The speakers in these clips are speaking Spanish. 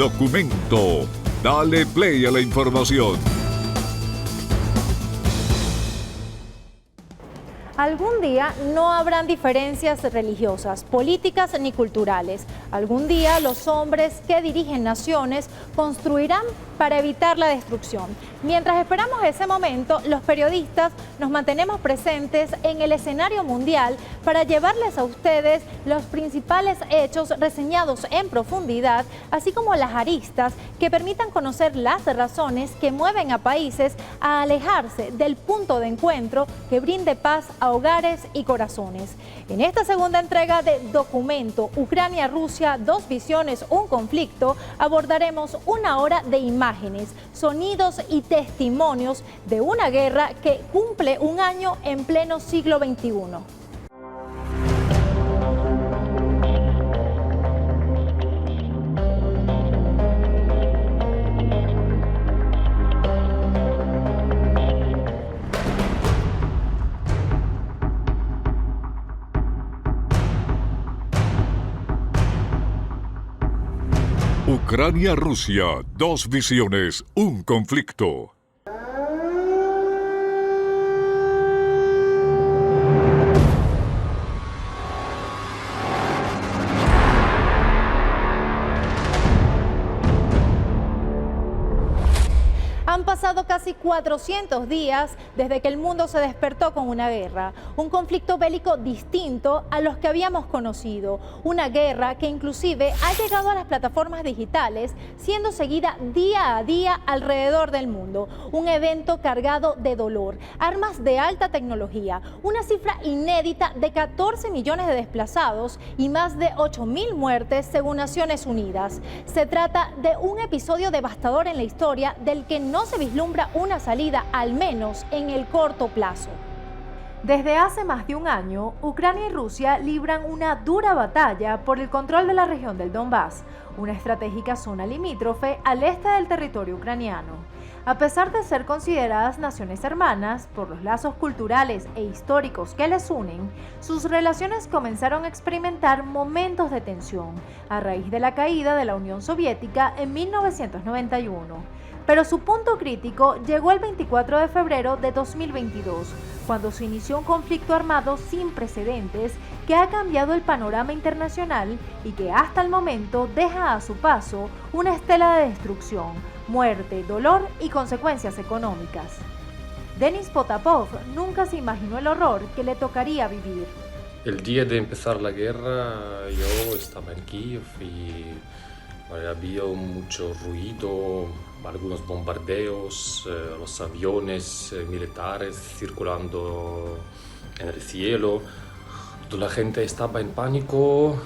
Documento. Dale play a la información. Algún día no habrán diferencias religiosas, políticas ni culturales. Algún día los hombres que dirigen naciones construirán para evitar la destrucción. Mientras esperamos ese momento, los periodistas nos mantenemos presentes en el escenario mundial para llevarles a ustedes los principales hechos reseñados en profundidad, así como las aristas que permitan conocer las razones que mueven a países a alejarse del punto de encuentro que brinde paz a hogares y corazones. En esta segunda entrega de Documento Ucrania-Rusia, dos visiones, un conflicto, abordaremos una hora de imágenes, sonidos y testimonios de una guerra que cumple un año en pleno siglo XXI. Ucrania-Rusia, dos visiones, un conflicto. Han pasado casi 400 días desde que el mundo se despertó con una guerra, un conflicto bélico distinto a los que habíamos conocido, una guerra que inclusive ha llegado a las plataformas digitales, siendo seguida día a día alrededor del mundo, un evento cargado de dolor, armas de alta tecnología, una cifra inédita de 14 millones de desplazados y más de 8.000 muertes según Naciones Unidas. Se trata de un episodio devastador en la historia del que no se vislumbra una salida, al menos en el corto plazo. Desde hace más de un año, Ucrania y Rusia libran una dura batalla por el control de la región del Donbass, una estratégica zona limítrofe al este del territorio ucraniano. A pesar de ser consideradas naciones hermanas por los lazos culturales e históricos que les unen, sus relaciones comenzaron a experimentar momentos de tensión a raíz de la caída de la Unión Soviética en 1991. Pero su punto crítico llegó el 24 de febrero de 2022, cuando se inició un conflicto armado sin precedentes que ha cambiado el panorama internacional y que hasta el momento deja a su paso una estela de destrucción, muerte, dolor y consecuencias económicas. Denis Potapov nunca se imaginó el horror que le tocaría vivir. El día de empezar la guerra yo estaba en Kiev y había mucho ruido, algunos bombardeos, los aviones militares circulando en el cielo. Toda la gente estaba en pánico,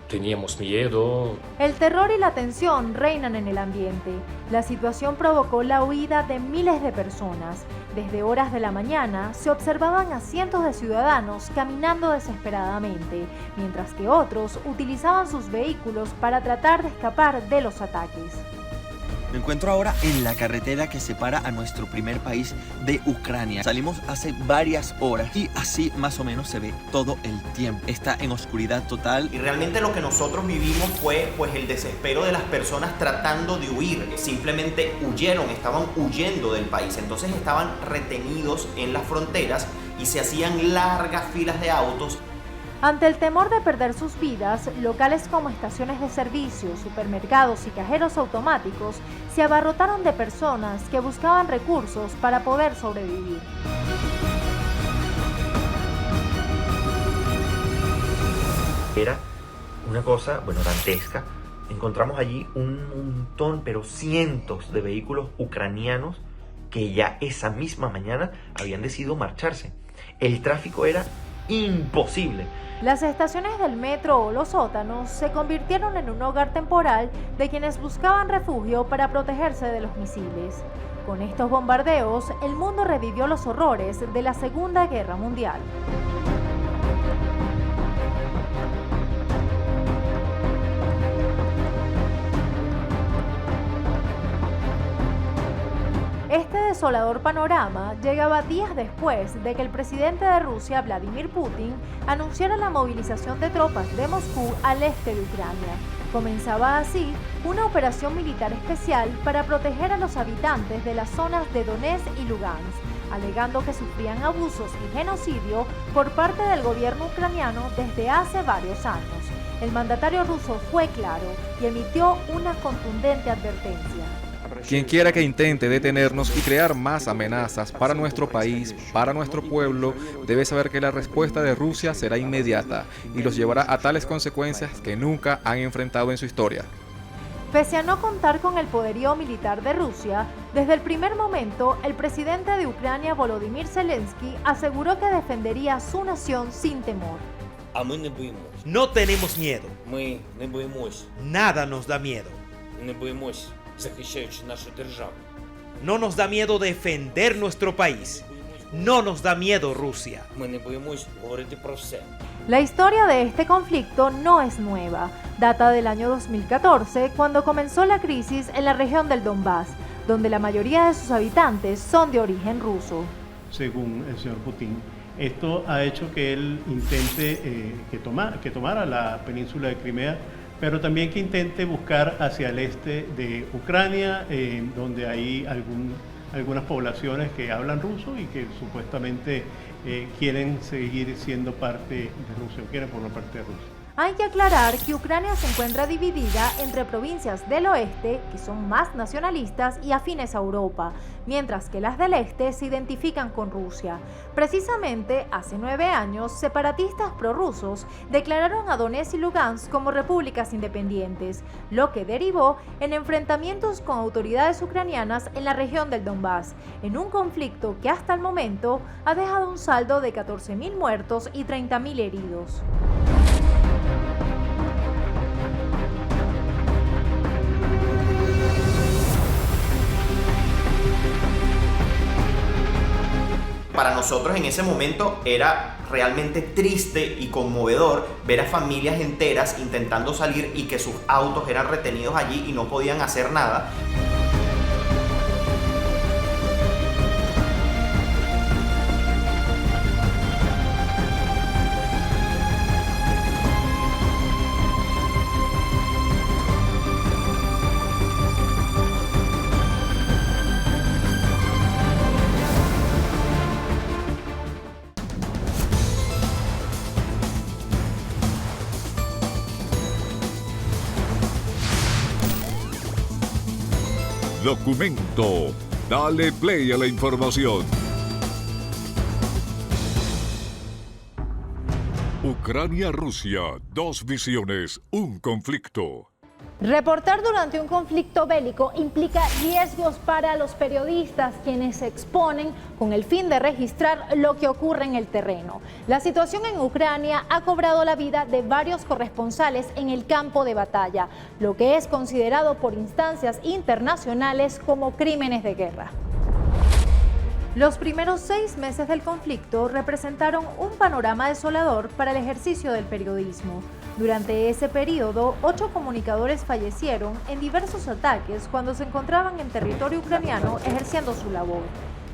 teníamos miedo. El terror y la tensión reinan en el ambiente. La situación provocó la huida de miles de personas. Desde horas de la mañana se observaban a cientos de ciudadanos caminando desesperadamente, mientras que otros utilizaban sus vehículos para tratar de escapar de los ataques. Me encuentro ahora en la carretera que separa a nuestro primer país de Ucrania. Salimos hace varias horas y así más o menos se ve todo el tiempo. Está en oscuridad total. Y realmente lo que nosotros vivimos fue el desespero de las personas tratando de huir. Simplemente huyeron, estaban huyendo del país. Entonces estaban retenidos en las fronteras y se hacían largas filas de autos. Ante el temor de perder sus vidas, locales como estaciones de servicio, supermercados y cajeros automáticos se abarrotaron de personas que buscaban recursos para poder sobrevivir. Era una cosa, dantesca. Encontramos allí un montón, pero cientos de vehículos ucranianos que ya esa misma mañana habían decidido marcharse. El tráfico era imposible. Las estaciones del metro o los sótanos se convirtieron en un hogar temporal de quienes buscaban refugio para protegerse de los misiles. Con estos bombardeos, el mundo revivió los horrores de la Segunda Guerra Mundial. Este desolador panorama llegaba días después de que el presidente de Rusia, Vladimir Putin, anunciara la movilización de tropas de Moscú al este de Ucrania. Comenzaba así una operación militar especial para proteger a los habitantes de las zonas de Donetsk y Lugansk, alegando que sufrían abusos y genocidio por parte del gobierno ucraniano desde hace varios años. El mandatario ruso fue claro y emitió una contundente advertencia. Quien quiera que intente detenernos y crear más amenazas para nuestro país, para nuestro pueblo, debe saber que la respuesta de Rusia será inmediata y los llevará a tales consecuencias que nunca han enfrentado en su historia. Pese a no contar con el poderío militar de Rusia, desde el primer momento el presidente de Ucrania, Volodymyr Zelensky, aseguró que defendería su nación sin temor. No tenemos miedo. Nada nos da miedo. No nos da miedo defender nuestro país. No nos da miedo Rusia. La historia de este conflicto no es nueva. Data del año 2014, cuando comenzó la crisis en la región del Donbass, donde la mayoría de sus habitantes son de origen ruso. Según el señor Putin, esto ha hecho que él intente que tomara la península de Crimea, pero también que intente buscar hacia el este de Ucrania, donde hay algunas poblaciones que hablan ruso y que supuestamente quieren seguir siendo parte de Rusia, o quieren formar parte de Rusia. Hay que aclarar que Ucrania se encuentra dividida entre provincias del oeste, que son más nacionalistas y afines a Europa, mientras que las del este se identifican con Rusia. Precisamente, hace 9 años, separatistas prorrusos declararon a Donetsk y Lugansk como repúblicas independientes, lo que derivó en enfrentamientos con autoridades ucranianas en la región del Donbass, en un conflicto que hasta el momento ha dejado un saldo de 14.000 muertos y 30.000 heridos. Para nosotros en ese momento era realmente triste y conmovedor ver a familias enteras intentando salir y que sus autos eran retenidos allí y no podían hacer nada. Documento. Dale play a la información. Ucrania-Rusia. 2 visiones, un conflicto. Reportar durante un conflicto bélico implica riesgos para los periodistas, quienes se exponen con el fin de registrar lo que ocurre en el terreno. La situación en Ucrania ha cobrado la vida de varios corresponsales en el campo de batalla, lo que es considerado por instancias internacionales como crímenes de guerra. Los primeros 6 meses del conflicto representaron un panorama desolador para el ejercicio del periodismo. Durante ese periodo, 8 comunicadores fallecieron en diversos ataques cuando se encontraban en territorio ucraniano ejerciendo su labor.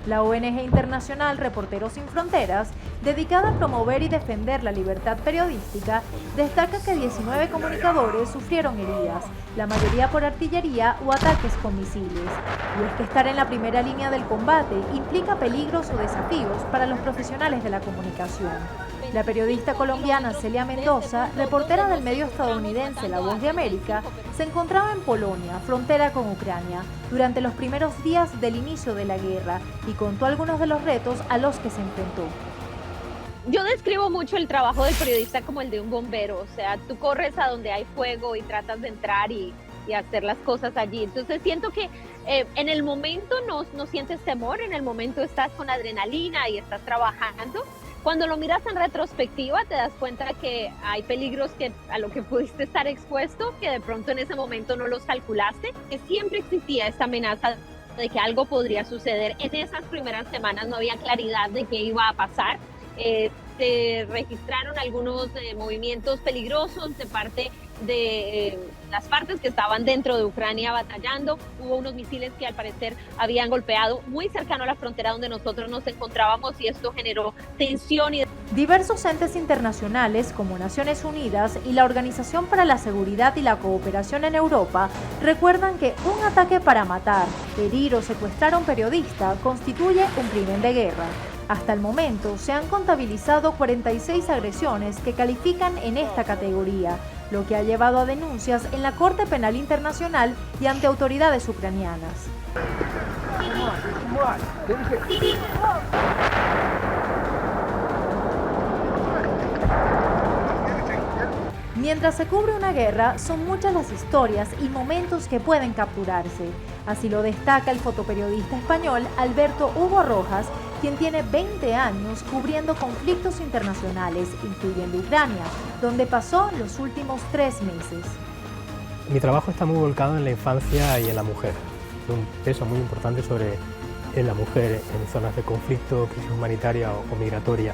La ONG internacional Reporteros Sin Fronteras, dedicada a promover y defender la libertad periodística, destaca que 19 comunicadores sufrieron heridas, la mayoría por artillería o ataques con misiles. Y es que estar en la primera línea del combate implica peligros o desafíos para los profesionales de la comunicación. La periodista colombiana Celia Mendoza, reportera del medio estadounidense La Voz de América, se encontraba en Polonia, frontera con Ucrania, durante los primeros días del inicio de la guerra y contó algunos de los retos a los que se enfrentó. Yo describo mucho el trabajo del periodista como el de un bombero, o sea, tú corres a donde hay fuego y tratas de entrar y hacer las cosas allí. Entonces siento que en el momento no sientes temor, en el momento estás con adrenalina y estás trabajando. Cuando lo miras en retrospectiva te das cuenta que hay peligros a lo que pudiste estar expuesto, que de pronto en ese momento no los calculaste, que siempre existía esta amenaza de que algo podría suceder. En esas primeras semanas no había claridad de qué iba a pasar. Se registraron algunos movimientos peligrosos de parte de las partes que estaban dentro de Ucrania batallando. Hubo unos misiles que al parecer habían golpeado muy cercano a la frontera donde nosotros nos encontrábamos y esto generó tensión y Diversos entes internacionales como Naciones Unidas y la Organización para la Seguridad y la Cooperación en Europa recuerdan que un ataque para matar, herir o secuestrar a un periodista constituye un crimen de guerra. Hasta el momento se han contabilizado 46 agresiones que califican en esta categoría, lo que ha llevado a denuncias en la Corte Penal Internacional y ante autoridades ucranianas. Mientras se cubre una guerra, son muchas las historias y momentos que pueden capturarse. Así lo destaca el fotoperiodista español Alberto Hugo Rojas, quien tiene 20 años cubriendo conflictos internacionales, incluyendo Ucrania, donde pasó los últimos 3 meses. Mi trabajo está muy volcado en la infancia y en la mujer. Tiene un peso muy importante sobre la mujer en zonas de conflicto, crisis humanitaria o migratoria.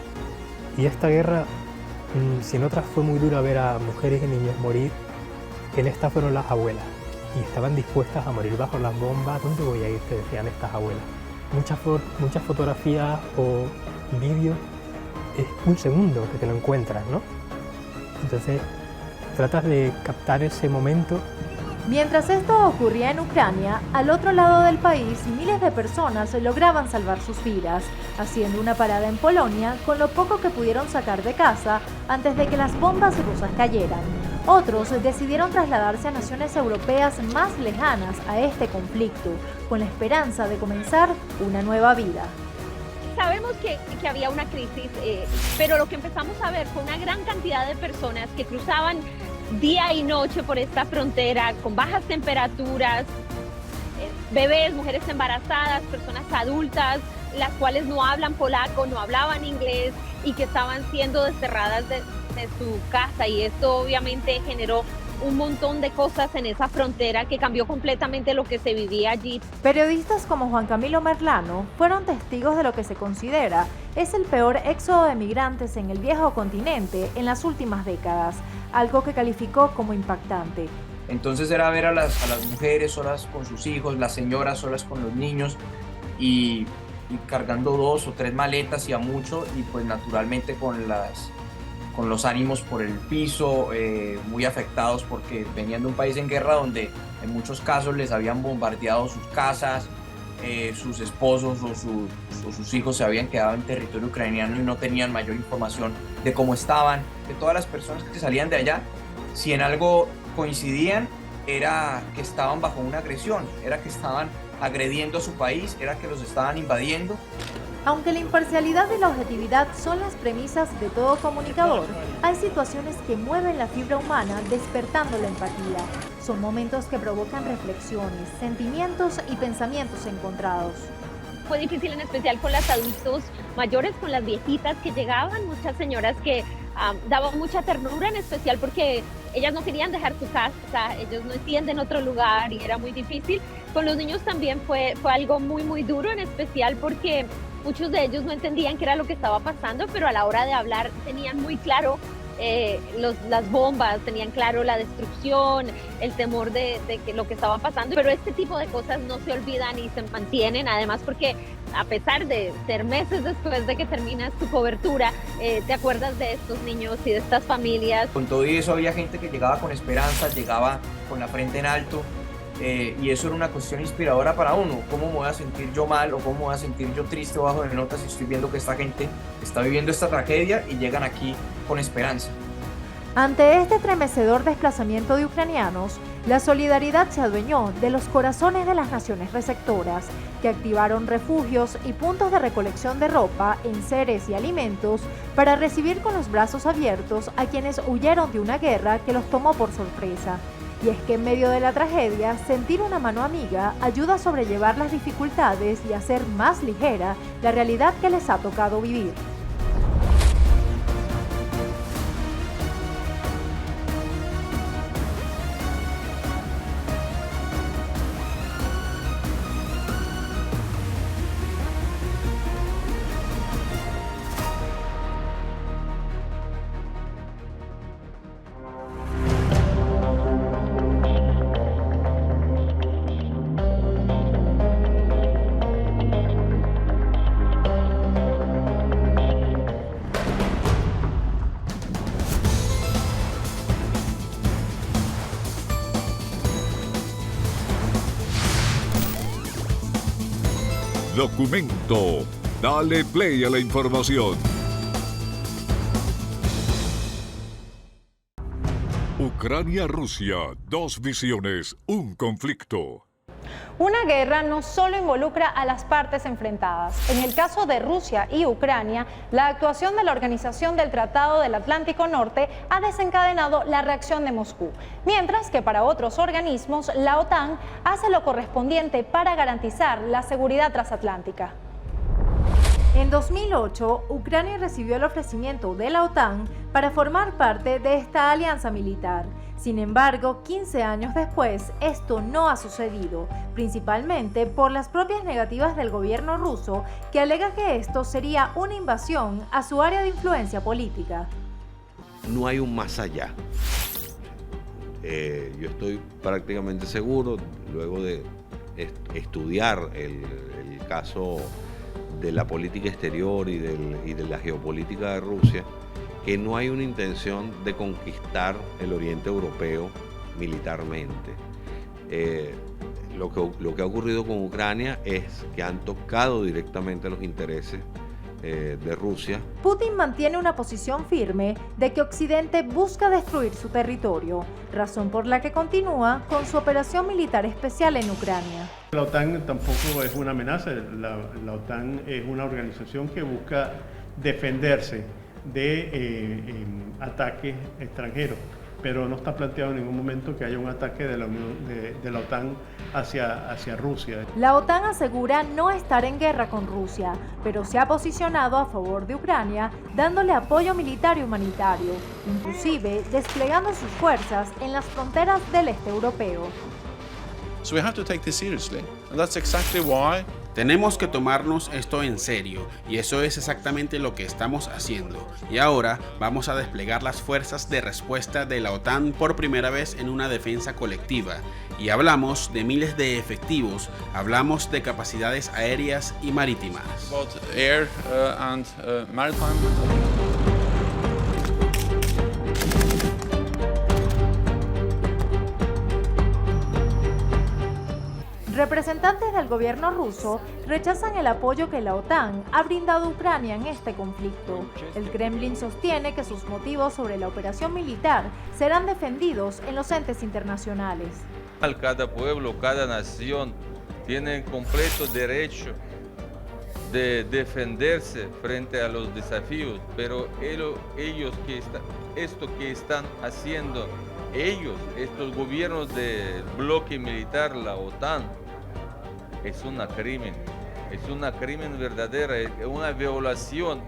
Y esta guerra, si en otras fue muy dura ver a mujeres y niños morir, en esta fueron las abuelas y estaban dispuestas a morir bajo las bombas. ¿Dónde voy a ir?, te decían estas abuelas. Muchas fotografías o vídeos es un segundo que te lo encuentras, ¿no? Entonces tratas de captar ese momento. Mientras esto ocurría en Ucrania, al otro lado del país, miles de personas lograban salvar sus vidas, haciendo una parada en Polonia con lo poco que pudieron sacar de casa antes de que las bombas rusas cayeran. Otros decidieron trasladarse a naciones europeas más lejanas a este conflicto, con la esperanza de comenzar una nueva vida. Sabemos que había una crisis, pero lo que empezamos a ver fue una gran cantidad de personas que cruzaban día y noche por esta frontera con bajas temperaturas, bebés, mujeres embarazadas, personas adultas, las cuales no hablan polaco, no hablaban inglés y que estaban siendo desterradas de su casa, y esto obviamente generó un montón de cosas en esa frontera que cambió completamente lo que se vivía allí. Periodistas como Juan Camilo Merlano fueron testigos de lo que se considera es el peor éxodo de migrantes en el viejo continente en las últimas décadas, algo que calificó como impactante. Entonces era ver a las mujeres solas con sus hijos, las señoras solas con los niños y cargando 2 o 3 maletas y a mucho, y pues naturalmente con los ánimos por el piso, muy afectados porque venían de un país en guerra donde en muchos casos les habían bombardeado sus casas, sus esposos o sus hijos se habían quedado en territorio ucraniano y no tenían mayor información de cómo estaban. De todas las personas que salían de allá, si en algo coincidían, era que estaban bajo una agresión, era que estaban agrediendo a su país, era que los estaban invadiendo. Aunque la imparcialidad y la objetividad son las premisas de todo comunicador, hay situaciones que mueven la fibra humana despertando la empatía. Son momentos que provocan reflexiones, sentimientos y pensamientos encontrados. Fue difícil en especial con los adultos mayores, con las viejitas que llegaban, muchas señoras que daban mucha ternura, en especial porque ellas no querían dejar su casa, ellos no entienden otro lugar y era muy difícil. Con los niños también fue algo muy duro, en especial porque muchos de ellos no entendían qué era lo que estaba pasando, pero a la hora de hablar tenían muy claro las bombas, tenían claro la destrucción, el temor de que lo que estaba pasando, pero este tipo de cosas no se olvidan y se mantienen, además porque a pesar de ser meses después de que terminas tu cobertura, te acuerdas de estos niños y de estas familias. Con todo eso había gente que llegaba con esperanza, llegaba con la frente en alto, y eso era una cuestión inspiradora para uno. ¿Cómo me voy a sentir yo mal o cómo me voy a sentir yo triste o bajo de notas si estoy viendo que esta gente está viviendo esta tragedia y llegan aquí con esperanza? Ante este estremecedor desplazamiento de ucranianos, la solidaridad se adueñó de los corazones de las naciones receptoras, que activaron refugios y puntos de recolección de ropa, enseres y alimentos para recibir con los brazos abiertos a quienes huyeron de una guerra que los tomó por sorpresa. Y es que en medio de la tragedia, sentir una mano amiga ayuda a sobrellevar las dificultades y a hacer más ligera la realidad que les ha tocado vivir. Documento. Dale play a la información. Ucrania-Rusia, dos visiones, un conflicto. Una guerra no solo involucra a las partes enfrentadas. En el caso de Rusia y Ucrania, la actuación de la Organización del Tratado del Atlántico Norte ha desencadenado la reacción de Moscú, mientras que para otros organismos, la OTAN hace lo correspondiente para garantizar la seguridad transatlántica. En 2008, Ucrania recibió el ofrecimiento de la OTAN para formar parte de esta alianza militar. Sin embargo, 15 años después, esto no ha sucedido, principalmente por las propias negativas del gobierno ruso, que alega que esto sería una invasión a su área de influencia política. No hay un más allá. Yo estoy prácticamente seguro, luego de estudiar el caso de la política exterior y de la geopolítica de Rusia, que no hay una intención de conquistar el oriente europeo militarmente. Lo que ha ocurrido con Ucrania es que han tocado directamente los intereses de Rusia. Putin mantiene una posición firme de que Occidente busca destruir su territorio, razón por la que continúa con su operación militar especial en Ucrania. La OTAN tampoco es una amenaza, la OTAN es una organización que busca defenderse de ataques extranjeros, pero no está planteado en ningún momento que haya un ataque de la OTAN hacia Rusia. La OTAN asegura no estar en guerra con Rusia, pero se ha posicionado a favor de Ucrania, dándole apoyo militar y humanitario, inclusive desplegando sus fuerzas en las fronteras del este europeo. So we have to take this seriously, and that's exactly why. Tenemos que tomarnos esto en serio, y eso es exactamente lo que estamos haciendo. Y ahora vamos a desplegar las fuerzas de respuesta de la OTAN por primera vez en una defensa colectiva. Y hablamos de miles de efectivos, hablamos de capacidades aéreas y marítimas. About air and maritime. Representantes del gobierno ruso rechazan el apoyo que la OTAN ha brindado a Ucrania en este conflicto. El Kremlin sostiene que sus motivos sobre la operación militar serán defendidos en los entes internacionales. Cada pueblo, cada nación tiene completo derecho de defenderse frente a los desafíos, pero esto que están haciendo estos gobiernos del bloque militar, la OTAN, es una crimen verdadera, es una violación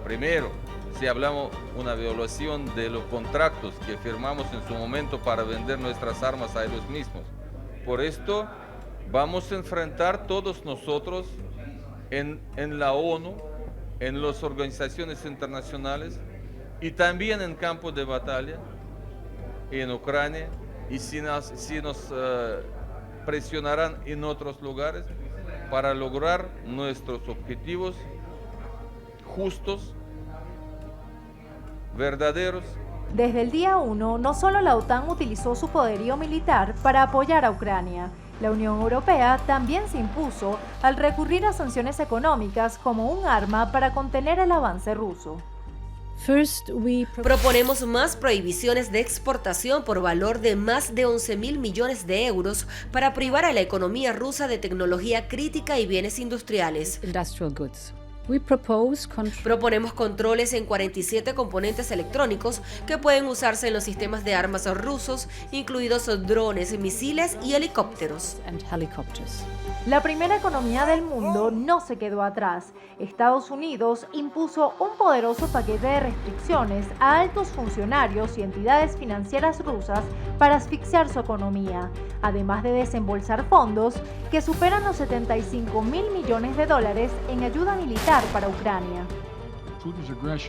primero, si hablamos una violación de los contratos que firmamos en su momento para vender nuestras armas a ellos mismos. Por esto vamos a enfrentar todos nosotros en la ONU, en las organizaciones internacionales y también en campos de batalla en Ucrania, y si nos presionarán en otros lugares para lograr nuestros objetivos justos, verdaderos. Desde el día 1, no solo la OTAN utilizó su poderío militar para apoyar a Ucrania, la Unión Europea también se impuso al recurrir a sanciones económicas como un arma para contener el avance ruso. Proponemos más prohibiciones de exportación por valor de más de 11.000 millones de euros para privar a la economía rusa de tecnología crítica y bienes industriales. Proponemos controles en 47 componentes electrónicos que pueden usarse en los sistemas de armas rusos, incluidos drones, misiles y helicópteros. La primera economía del mundo no se quedó atrás. Estados Unidos impuso un poderoso paquete de restricciones a altos funcionarios y entidades financieras rusas para asfixiar su economía, además de desembolsar fondos que superan los 75.000 millones de dólares en ayuda militar para Ucrania.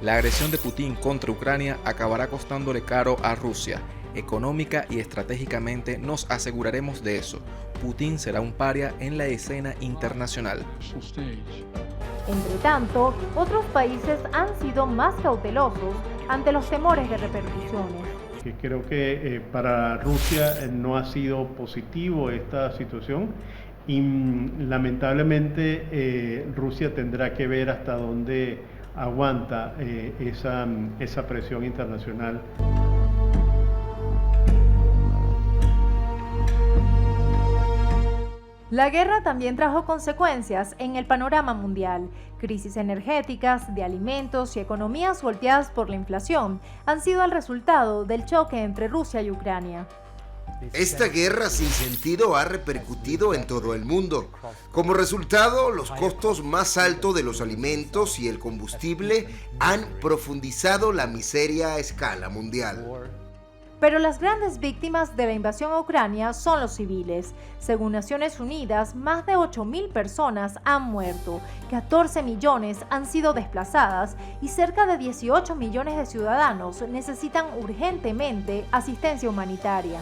La agresión de Putin contra Ucrania acabará costándole caro a Rusia. Económica y estratégicamente nos aseguraremos de eso. Putin será un paria en la escena internacional. Entre tanto, otros países han sido más cautelosos ante los temores de repercusiones. Creo que para Rusia no ha sido positivo esta situación y lamentablemente Rusia tendrá que ver hasta dónde aguanta esa presión internacional. La guerra también trajo consecuencias en el panorama mundial. Crisis energéticas, de alimentos y economías golpeadas por la inflación han sido el resultado del choque entre Rusia y Ucrania. Esta guerra sin sentido ha repercutido en todo el mundo. Como resultado, los costos más altos de los alimentos y el combustible han profundizado la miseria a escala mundial. Pero las grandes víctimas de la invasión a Ucrania son los civiles. Según Naciones Unidas, más de 8.000 personas han muerto, 14 millones han sido desplazadas y cerca de 18 millones de ciudadanos necesitan urgentemente asistencia humanitaria.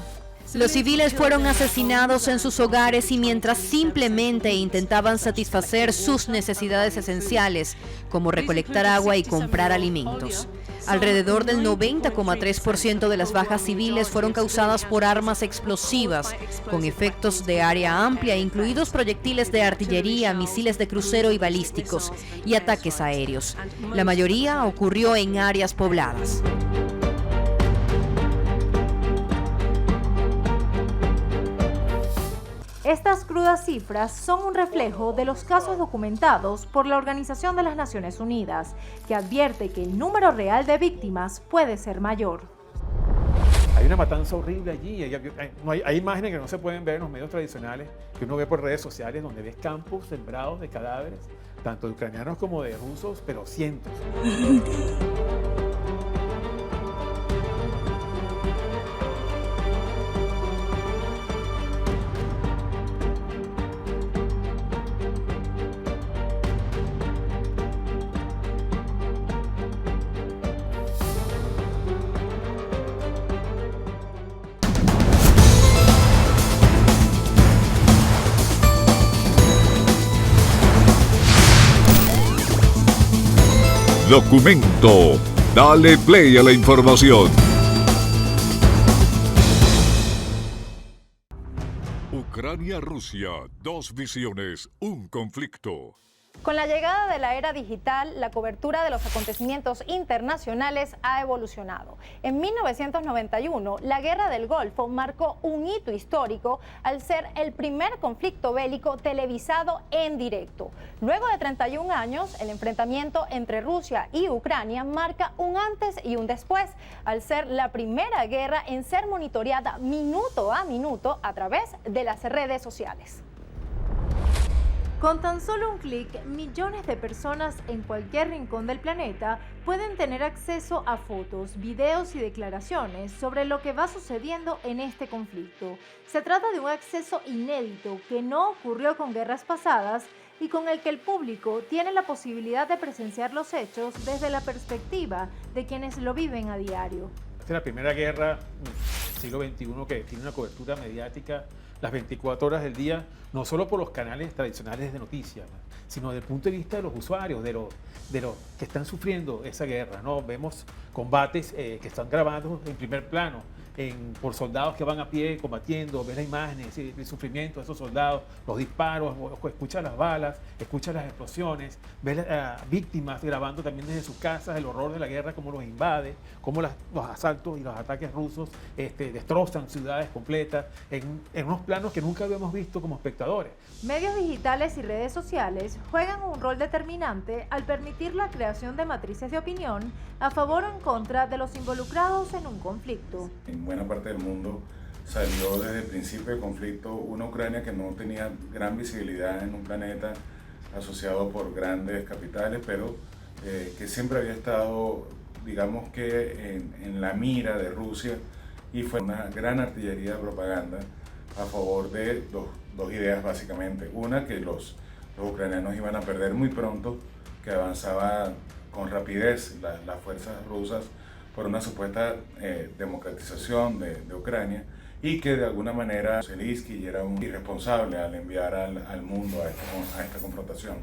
Los civiles fueron asesinados en sus hogares y mientras simplemente intentaban satisfacer sus necesidades esenciales, como recolectar agua y comprar alimentos. Alrededor del 90,3% de las bajas civiles fueron causadas por armas explosivas, con efectos de área amplia, incluidos proyectiles de artillería, misiles de crucero y balísticos, y ataques aéreos. La mayoría ocurrió en áreas pobladas. Estas crudas cifras son un reflejo de los casos documentados por la Organización de las Naciones Unidas, que advierte que el número real de víctimas puede ser mayor. Hay una matanza horrible allí, hay imágenes que no se pueden ver en los medios tradicionales, que uno ve por redes sociales, donde ves campos sembrados de cadáveres, tanto de ucranianos como de rusos, pero cientos. Documento. Dale play a la información. Ucrania-Rusia, dos visiones, un conflicto. Con la llegada de la era digital, la cobertura de los acontecimientos internacionales ha evolucionado. En 1991, la Guerra del Golfo marcó un hito histórico al ser el primer conflicto bélico televisado en directo. Luego de 31 años, el enfrentamiento entre Rusia y Ucrania marca un antes y un después, al ser la primera guerra en ser monitoreada minuto a minuto a través de las redes sociales. Con tan solo un clic, millones de personas en cualquier rincón del planeta pueden tener acceso a fotos, videos y declaraciones sobre lo que va sucediendo en este conflicto. Se trata de un acceso inédito que no ocurrió con guerras pasadas y con el que el público tiene la posibilidad de presenciar los hechos desde la perspectiva de quienes lo viven a diario. Esta es la primera guerra del siglo XXI que tiene una cobertura mediática las 24 horas del día, no solo por los canales tradicionales de noticias, sino desde el punto de vista de los usuarios, de los que están sufriendo esa guerra, ¿no? Vemos combates que están grabados en primer plano, por soldados que van a pie combatiendo, ves las imágenes, el sufrimiento de esos soldados, los disparos, escuchas las balas, escuchas las explosiones, ves víctimas grabando también desde sus casas el horror de la guerra, cómo los invade, cómo los asaltos y los ataques rusos destrozan ciudades completas en unos planos que nunca habíamos visto como espectadores. Medios digitales y redes sociales juegan un rol determinante al permitir la creación de matrices de opinión a favor o en contra de los involucrados en un conflicto. En buena parte del mundo salió desde el principio del conflicto una Ucrania que no tenía gran visibilidad en un planeta asociado por grandes capitales, pero que siempre había estado, digamos que en la mira de Rusia, y fue una gran artillería de propaganda a favor de dos ideas básicamente. Una, que los ucranianos iban a perder muy pronto, que avanzaba con rapidez las fuerzas rusas por una supuesta democratización de Ucrania, y que de alguna manera Zelensky era un irresponsable al enviar al mundo a esta confrontación.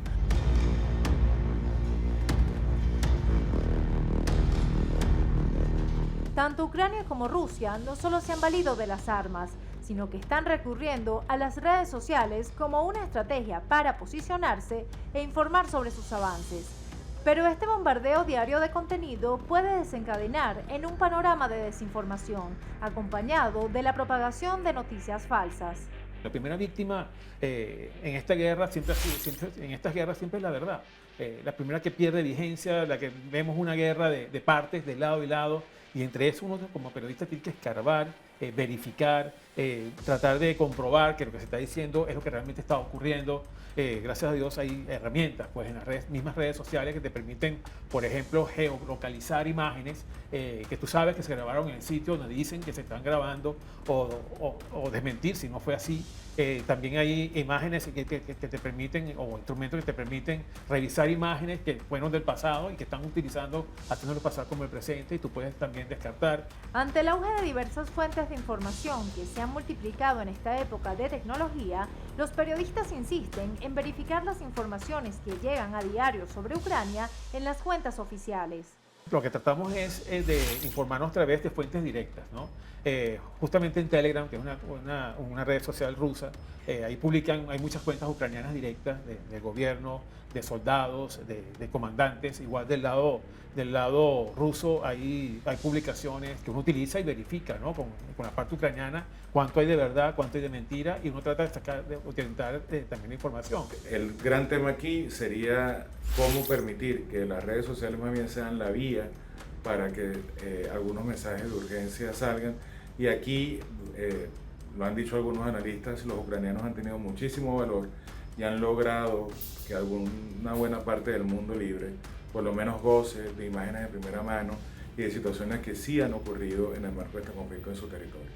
Tanto Ucrania como Rusia no solo se han valido de las armas, sino que están recurriendo a las redes sociales como una estrategia para posicionarse e informar sobre sus avances. Pero este bombardeo diario de contenido puede desencadenar en un panorama de desinformación, acompañado de la propagación de noticias falsas. La primera víctima en esta guerra siempre es la verdad. La primera que pierde vigencia, la que vemos una guerra de partes, de lado y lado, y entre eso uno como periodista tiene que escarbar, verificar, tratar de comprobar que lo que se está diciendo es lo que realmente está ocurriendo. Gracias a Dios hay herramientas pues, en las mismas redes sociales que te permiten, por ejemplo, geolocalizar imágenes que tú sabes que se grabaron en el sitio donde dicen que se están grabando o desmentir si no fue así. También hay imágenes que te permiten, o instrumentos que te permiten revisar imágenes que fueron del pasado y que están utilizando, haciéndolo pasar como el presente, y tú puedes también descartar. Ante el auge de diversas fuentes de información que se han multiplicado en esta época de tecnología, los periodistas insisten en verificar las informaciones que llegan a diario sobre Ucrania en las cuentas oficiales. Lo que tratamos es de informarnos a través de fuentes directas, ¿no? Justamente en Telegram, que es una red social rusa, ahí hay muchas cuentas ucranianas directas del gobierno, de soldados, de comandantes. Igual del lado ruso hay publicaciones que uno utiliza y verifica, ¿no? Con la parte ucraniana cuánto hay de verdad, cuánto hay de mentira, y uno trata de orientar también la información. El gran tema aquí sería cómo permitir que las redes sociales más bien sean la vía para que algunos mensajes de urgencia salgan. Y aquí, lo han dicho algunos analistas, los ucranianos han tenido muchísimo valor y han logrado que una buena parte del mundo libre por lo menos goce de imágenes de primera mano y de situaciones que sí han ocurrido en el marco de este conflicto en su territorio.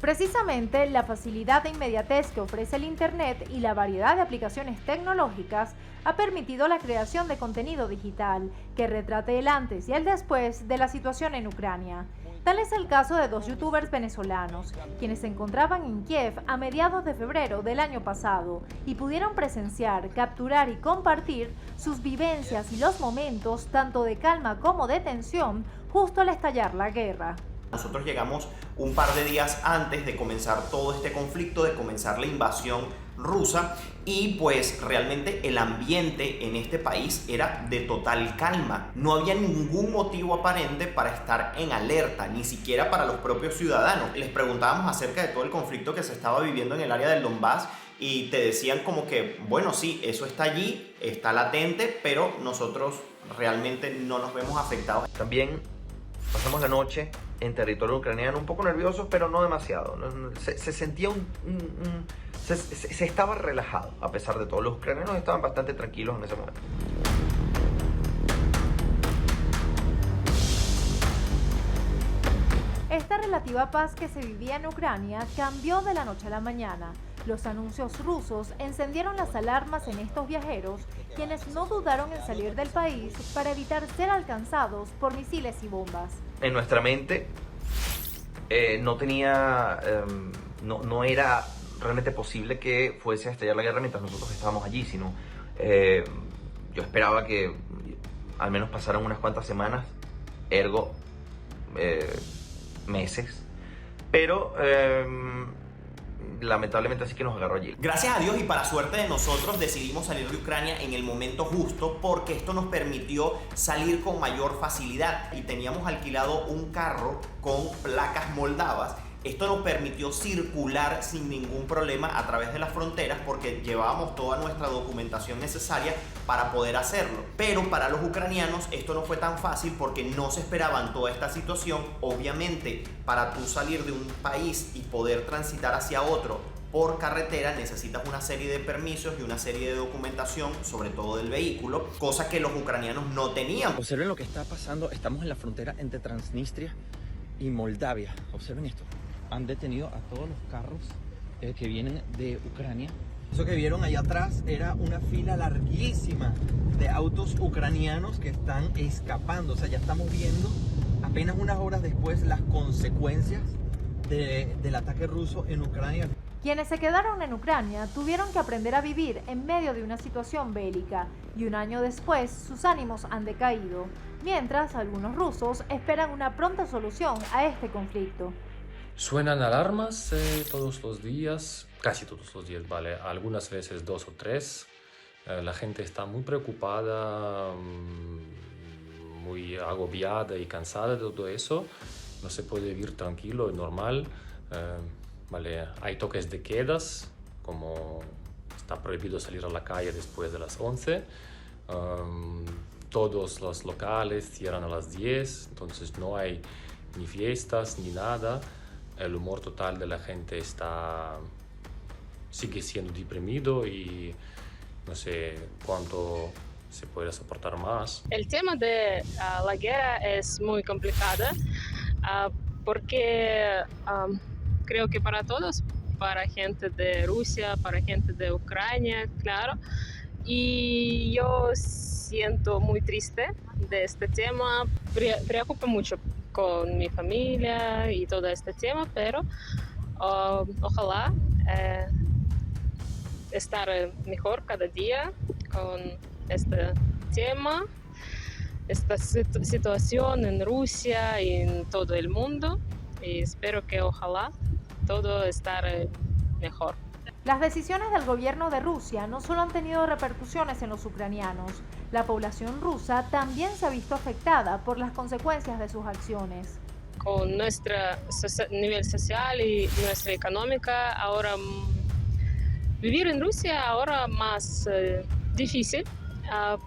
Precisamente la facilidad e inmediatez que ofrece el Internet y la variedad de aplicaciones tecnológicas ha permitido la creación de contenido digital que retrate el antes y el después de la situación en Ucrania. Tal es el caso de dos youtubers venezolanos, quienes se encontraban en Kiev a mediados de febrero del año pasado y pudieron presenciar, capturar y compartir sus vivencias y los momentos tanto de calma como de tensión justo al estallar la guerra. Nosotros llegamos un par de días antes de comenzar todo este conflicto, de comenzar la invasión rusa, y pues realmente el ambiente en este país era de total calma. No había ningún motivo aparente para estar en alerta, ni siquiera para los propios ciudadanos. Les preguntábamos acerca de todo el conflicto que se estaba viviendo en el área del Donbass y te decían como que, bueno, sí, eso está allí, está latente, pero nosotros realmente no nos vemos afectados. También pasamos la noche en territorio ucraniano, un poco nerviosos, pero no demasiado. Se sentía se estaba relajado, a pesar de todo. Los ucranianos estaban bastante tranquilos en ese momento. Esta relativa paz que se vivía en Ucrania cambió de la noche a la mañana. Los anuncios rusos encendieron las alarmas en estos viajeros, quienes no dudaron en salir del país para evitar ser alcanzados por misiles y bombas. En nuestra mente no era realmente posible que fuese a estallar la guerra mientras nosotros estábamos allí, sino yo esperaba que al menos pasaran unas cuantas semanas, ergo meses, pero lamentablemente así que nos agarró allí. Gracias a Dios y para suerte de nosotros decidimos salir de Ucrania en el momento justo, porque esto nos permitió salir con mayor facilidad y teníamos alquilado un carro con placas moldavas. Esto nos permitió circular sin ningún problema a través de las fronteras porque llevábamos toda nuestra documentación necesaria para poder hacerlo. Pero para los ucranianos esto no fue tan fácil porque no se esperaban toda esta situación. Obviamente, para tú salir de un país y poder transitar hacia otro por carretera necesitas una serie de permisos y una serie de documentación, sobre todo del vehículo, cosa que los ucranianos no tenían. Observen lo que está pasando, estamos en la frontera entre Transnistria y Moldavia. Observen esto. Han detenido a todos los carros que vienen de Ucrania. Eso que vieron allá atrás era una fila larguísima de autos ucranianos que están escapando. O sea, ya estamos viendo apenas unas horas después las consecuencias del ataque ruso en Ucrania. Quienes se quedaron en Ucrania tuvieron que aprender a vivir en medio de una situación bélica y un año después sus ánimos han decaído, mientras algunos rusos esperan una pronta solución a este conflicto. Suenan alarmas todos los días, casi todos los días, ¿vale? Algunas veces 2 o 3. La gente está muy preocupada, muy agobiada y cansada de todo eso. No se puede vivir tranquilo y normal. ¿Vale? Hay toques de quedas, como está prohibido salir a la calle después de las 11. Todos los locales cierran a las 10, entonces no hay ni fiestas ni nada. El humor total de la gente sigue siendo deprimido y no sé cuánto se puede soportar más. El tema de la guerra es muy complicado porque creo que para todos, para gente de Rusia, para gente de Ucrania, claro, y yo siento muy triste de este tema, preocupa mucho con mi familia y todo este tema, pero ojalá estar mejor cada día con este tema, esta situación en Rusia y en todo el mundo, y espero que ojalá todo esté mejor. Las decisiones del gobierno de Rusia no solo han tenido repercusiones en los ucranianos, la población rusa también se ha visto afectada por las consecuencias de sus acciones. Con nuestro nivel social y nuestra económica, ahora vivir en Rusia ahora más difícil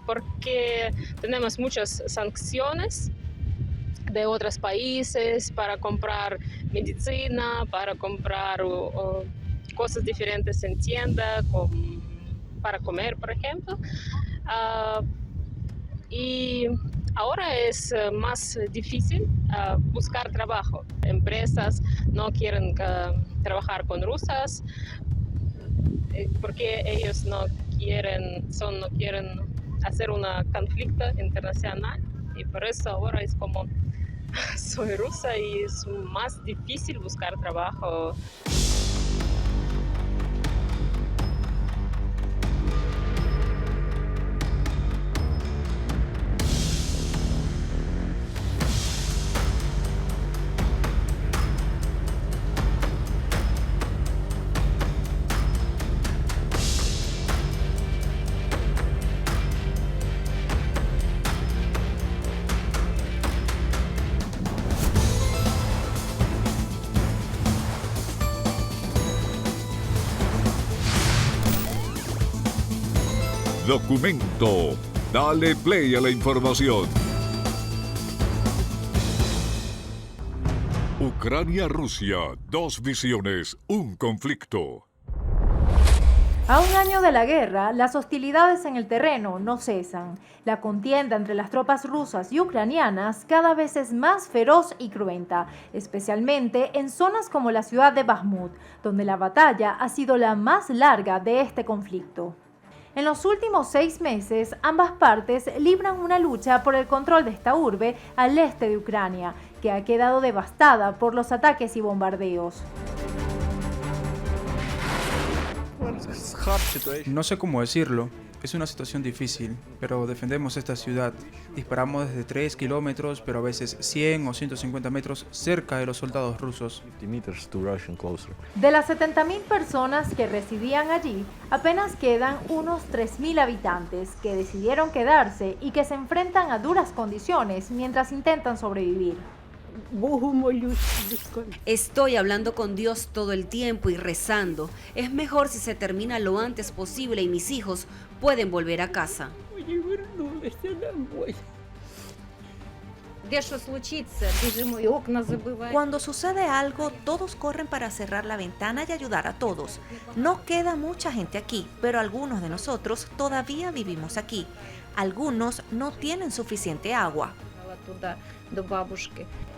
porque tenemos muchas sanciones de otros países para comprar medicina, para comprar cosas diferentes en tienda, para comer, por ejemplo. Y ahora es más difícil buscar trabajo. Empresas no quieren trabajar con rusas porque ellos no quieren hacer un conflicto internacional. Y por eso ahora es como soy rusa y es más difícil buscar trabajo. Documento. Dale play a la información. Ucrania-Rusia. 2 visiones, un conflicto. A un año de la guerra, las hostilidades en el terreno no cesan. La contienda entre las tropas rusas y ucranianas cada vez es más feroz y cruenta, especialmente en zonas como la ciudad de Bakhmut, donde la batalla ha sido la más larga de este conflicto. En los últimos 6 meses, ambas partes libran una lucha por el control de esta urbe al este de Ucrania, que ha quedado devastada por los ataques y bombardeos. No sé cómo decirlo. Es una situación difícil, pero defendemos esta ciudad. Disparamos desde 3 kilómetros, pero a veces 100 o 150 metros cerca de los soldados rusos. De las 70.000 personas que residían allí, apenas quedan unos 3.000 habitantes que decidieron quedarse y que se enfrentan a duras condiciones mientras intentan sobrevivir. Estoy hablando con Dios todo el tiempo y rezando. Es mejor si se termina lo antes posible y mis hijos pueden volver a casa. Cuando sucede algo, todos corren para cerrar la ventana y ayudar a todos. No queda mucha gente aquí, pero algunos de nosotros todavía vivimos aquí. Algunos no tienen suficiente agua.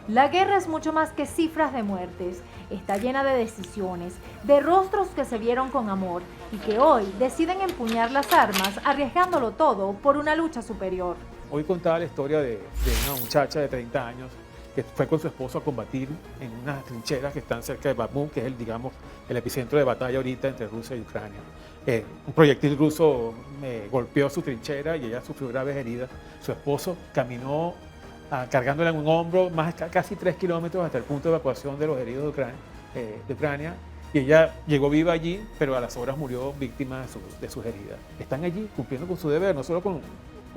La guerra es mucho más que cifras de muertes. Está llena de decisiones, de rostros que se vieron con amor y que hoy deciden empuñar las armas, arriesgándolo todo por una lucha superior. Hoy contaba la historia de una muchacha de 30 años que fue con su esposo a combatir en unas trincheras que están cerca de Bakhmut, que es el epicentro de batalla ahorita entre Rusia y Ucrania. Un proyectil ruso golpeó su trinchera y ella sufrió graves heridas. Su esposo caminó cargándola en un hombro, casi 3 kilómetros hasta el punto de evacuación de los heridos de Ucrania. Y ella llegó viva allí, pero a las horas murió víctima de sus heridas. Están allí cumpliendo con su deber, no solo con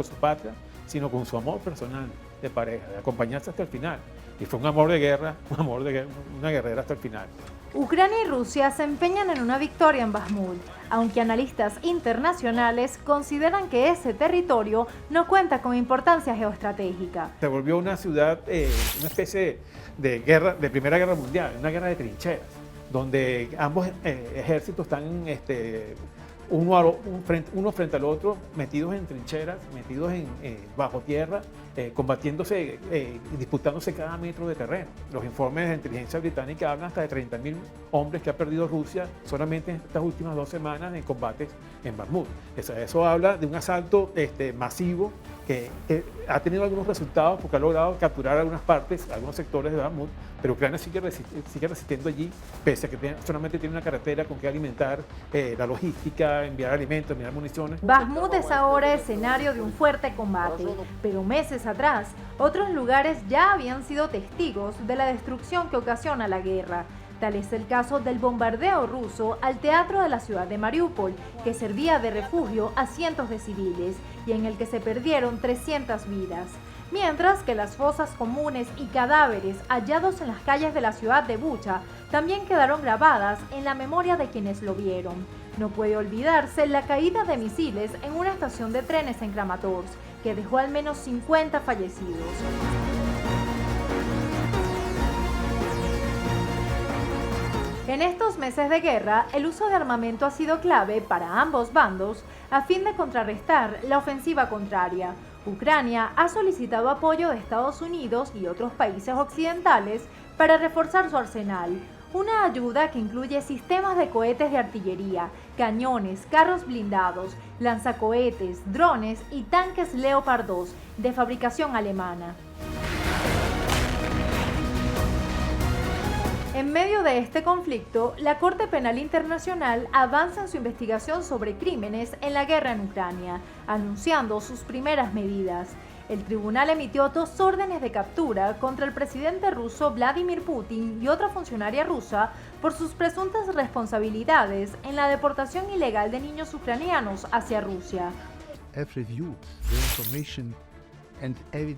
su patria, sino con su amor personal de pareja, de acompañarse hasta el final. Y fue un amor de guerra, una guerrera hasta el final. Ucrania y Rusia se empeñan en una victoria en Bakhmut, aunque analistas internacionales consideran que ese territorio no cuenta con importancia geoestratégica. Se volvió una ciudad, una especie de guerra, de Primera Guerra Mundial, una guerra de trincheras, donde ambos ejércitos están uno frente al otro, metidos en trincheras, metidos bajo tierra, combatiéndose, disputándose cada metro de terreno. Los informes de inteligencia británica hablan hasta de 30.000 hombres que ha perdido Rusia solamente en estas últimas 2 semanas en combates en Bakhmut. Eso habla de un asalto masivo que ha tenido algunos resultados porque ha logrado capturar algunas partes, algunos sectores de Bakhmut, pero Ucrania sigue resistiendo allí, pese a que solamente tiene una carretera con que alimentar la logística, enviar alimentos, enviar municiones. Bakhmut es ahora escenario de un fuerte combate, pero meses atrás, otros lugares ya habían sido testigos de la destrucción que ocasiona la guerra. Tal es el caso del bombardeo ruso al teatro de la ciudad de Mariupol, que servía de refugio a cientos de civiles y en el que se perdieron 300 vidas. Mientras que las fosas comunes y cadáveres hallados en las calles de la ciudad de Bucha también quedaron grabadas en la memoria de quienes lo vieron. No puede olvidarse la caída de misiles en una estación de trenes en Kramatorsk, que dejó al menos 50 fallecidos. En estos meses de guerra, el uso de armamento ha sido clave para ambos bandos a fin de contrarrestar la ofensiva contraria. Ucrania ha solicitado apoyo de Estados Unidos y otros países occidentales para reforzar su arsenal. Una ayuda que incluye sistemas de cohetes de artillería, cañones, carros blindados, lanzacohetes, drones y tanques Leopard 2 de fabricación alemana. En medio de este conflicto, la Corte Penal Internacional avanza en su investigación sobre crímenes en la guerra en Ucrania, anunciando sus primeras medidas. El tribunal emitió 2 órdenes de captura contra el presidente ruso Vladimir Putin y otra funcionaria rusa por sus presuntas responsabilidades en la deportación ilegal de niños ucranianos hacia Rusia.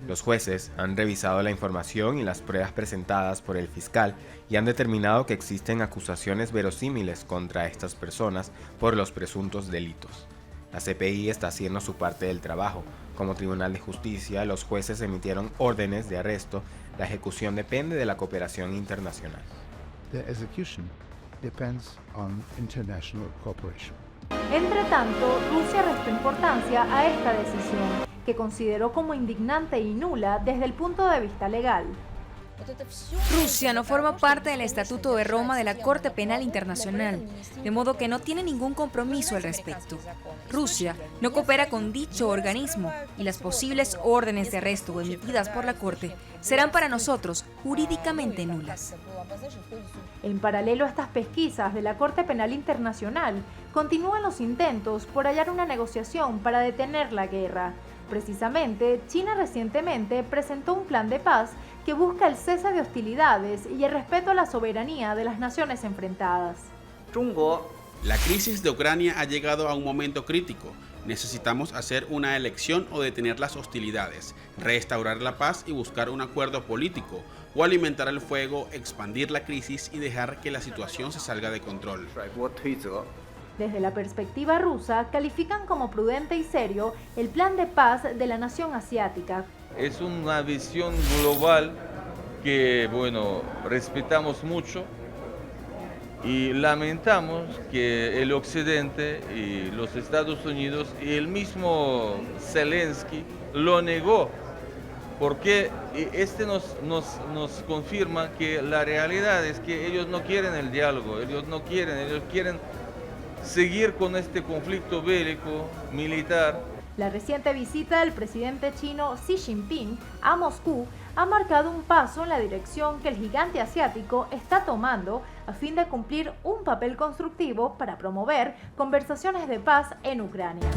Los jueces han revisado la información y las pruebas presentadas por el fiscal y han determinado que existen acusaciones verosímiles contra estas personas por los presuntos delitos. La CPI está haciendo su parte del trabajo. Como Tribunal de Justicia, los jueces emitieron órdenes de arresto. La ejecución depende de la cooperación internacional. Entre tanto, Rusia restó importancia a esta decisión, que consideró como indignante y nula desde el punto de vista legal. Rusia no forma parte del Estatuto de Roma de la Corte Penal Internacional, de modo que no tiene ningún compromiso al respecto. Rusia no coopera con dicho organismo y las posibles órdenes de arresto emitidas por la Corte serán para nosotros jurídicamente nulas. En paralelo a estas pesquisas de la Corte Penal Internacional, continúan los intentos por hallar una negociación para detener la guerra. Precisamente, China recientemente presentó un plan de paz que busca el cese de hostilidades y el respeto a la soberanía de las naciones enfrentadas. La crisis de Ucrania ha llegado a un momento crítico. Necesitamos hacer una elección o detener las hostilidades, restaurar la paz y buscar un acuerdo político, o alimentar el fuego, expandir la crisis y dejar que la situación se salga de control. Desde la perspectiva rusa, califican como prudente y serio el plan de paz de la nación asiática. Es una visión global que, respetamos mucho y lamentamos que el Occidente y los Estados Unidos y el mismo Zelensky lo negó, porque nos confirma que la realidad es que ellos no quieren el diálogo, ellos quieren seguir con este conflicto bélico, militar. La reciente visita del presidente chino Xi Jinping a Moscú ha marcado un paso en la dirección que el gigante asiático está tomando a fin de cumplir un papel constructivo para promover conversaciones de paz en Ucrania.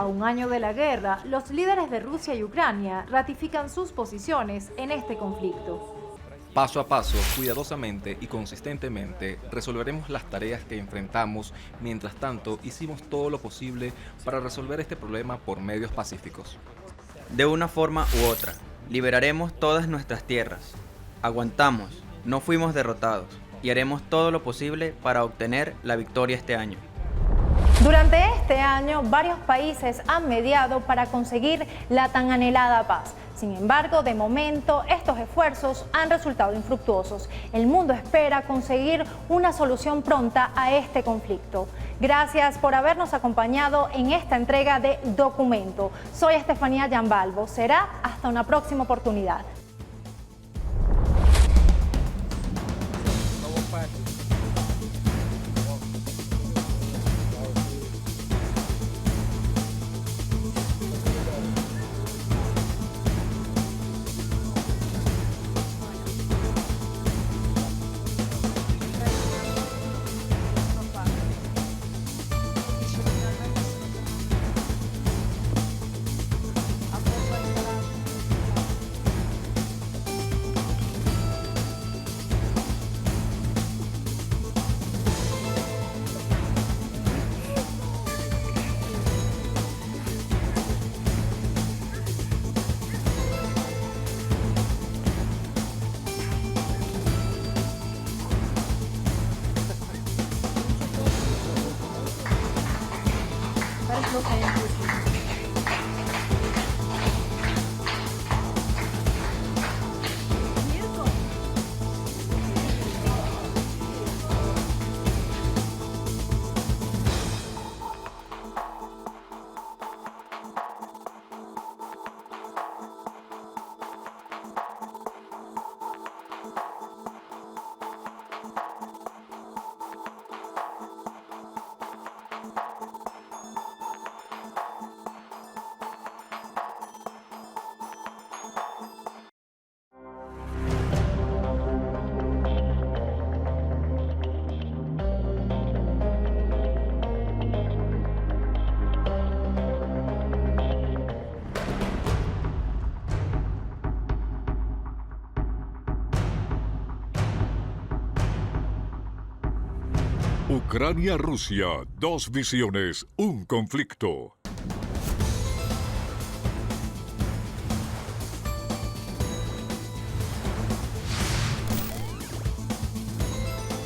A un año de la guerra, los líderes de Rusia y Ucrania ratifican sus posiciones en este conflicto. Paso a paso, cuidadosamente y consistentemente, resolveremos las tareas que enfrentamos. Mientras tanto, hicimos todo lo posible para resolver este problema por medios pacíficos. De una forma u otra, liberaremos todas nuestras tierras. Aguantamos, no fuimos derrotados y haremos todo lo posible para obtener la victoria este año. Durante este año, varios países han mediado para conseguir la tan anhelada paz. Sin embargo, de momento, estos esfuerzos han resultado infructuosos. El mundo espera conseguir una solución pronta a este conflicto. Gracias por habernos acompañado en esta entrega de Documento. Soy Estefanía Yambalvo. Será hasta una próxima oportunidad. Ucrania-Rusia, dos visiones, un conflicto.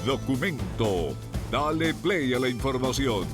Documento. Dale play a la información.